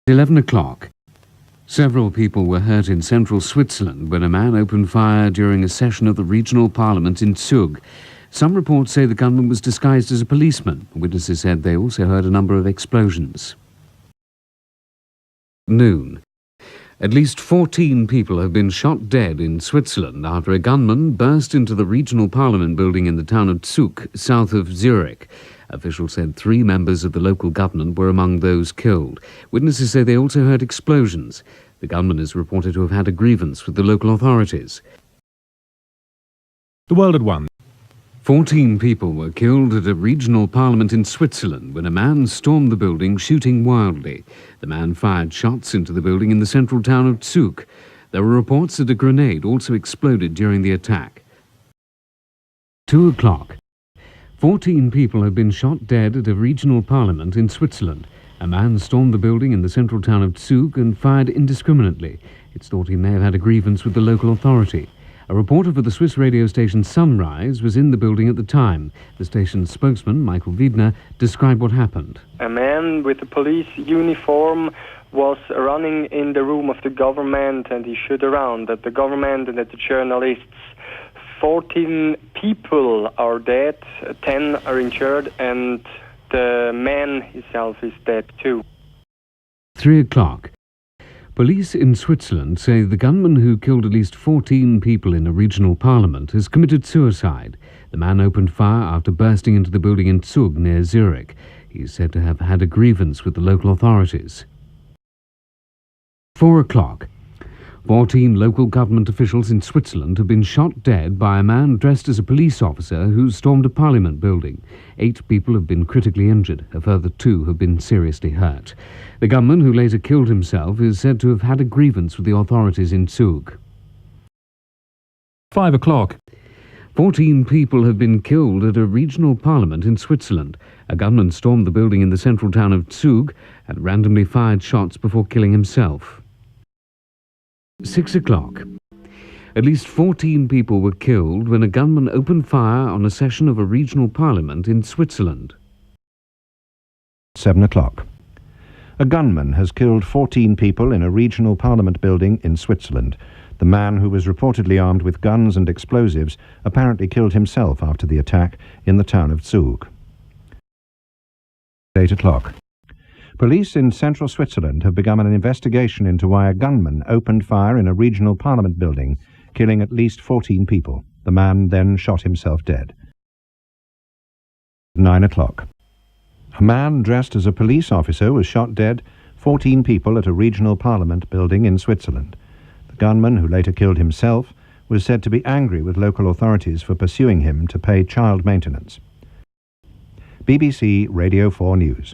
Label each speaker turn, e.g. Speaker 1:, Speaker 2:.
Speaker 1: 11 o'clock. Several people were hurt in central Switzerland when a man opened fire during a session of the regional parliament in Zug. Some reports say the gunman was disguised as a policeman. Witnesses said they also heard a number of explosions. Noon. At least 14 people have been shot dead in Switzerland after a gunman burst into the regional parliament building in the town of Zug, south of Zurich. Officials said 3 members of the local government were among those killed. Witnesses say they also heard explosions. The gunman is reported to have had a grievance with the local authorities.
Speaker 2: The World at 1.
Speaker 1: 14 people were killed at a regional parliament in Switzerland when a man stormed the building shooting wildly. The man fired shots into the building in the central town of Zug. There were reports that a grenade also exploded during the attack. 2 o'clock. 14 people have been shot dead at a regional parliament in Switzerland. A man stormed the building in the central town of Zug and fired indiscriminately. It's thought he may have had a grievance with the local authority. A reporter for the Swiss radio station Sunrise was in the building at the time. The station's spokesman, Michael Wiedner, described what happened.
Speaker 3: A man with a police uniform was running in the room of the government and he shot around at the government and at the journalists. 14 people are dead, 10 are injured, and the man himself is dead too.
Speaker 1: 3 o'clock. Police in Switzerland say the gunman who killed at least 14 people in a regional parliament has committed suicide. The man opened fire after bursting into the building in Zug near Zurich. He's said to have had a grievance with the local authorities. 4 o'clock. 14 local government officials in Switzerland have been shot dead by a man dressed as a police officer who stormed a parliament building. 8 people have been critically injured. A further 2 have been seriously hurt. The gunman, who later killed himself, is said to have had a grievance with the authorities in Zug.
Speaker 2: 5 o'clock.
Speaker 1: 14 people have been killed at a regional parliament in Switzerland. A gunman stormed the building in the central town of Zug and randomly fired shots before killing himself. 6 o'clock. At least 14 people were killed when a gunman opened fire on a session of a regional parliament in Switzerland.
Speaker 4: 7 o'clock. A gunman has killed 14 people in a regional parliament building in Switzerland. The man, who was reportedly armed with guns and explosives, apparently killed himself after the attack in the town of Zug. 8 o'clock. Police in central Switzerland have begun an investigation into why a gunman opened fire in a regional parliament building, killing at least 14 people. The man then shot himself dead. 9 o'clock. A man dressed as a police officer was shot dead, 14 people at a regional parliament building in Switzerland. The gunman, who later killed himself, was said to be angry with local authorities for pursuing him to pay child maintenance. BBC Radio 4 News.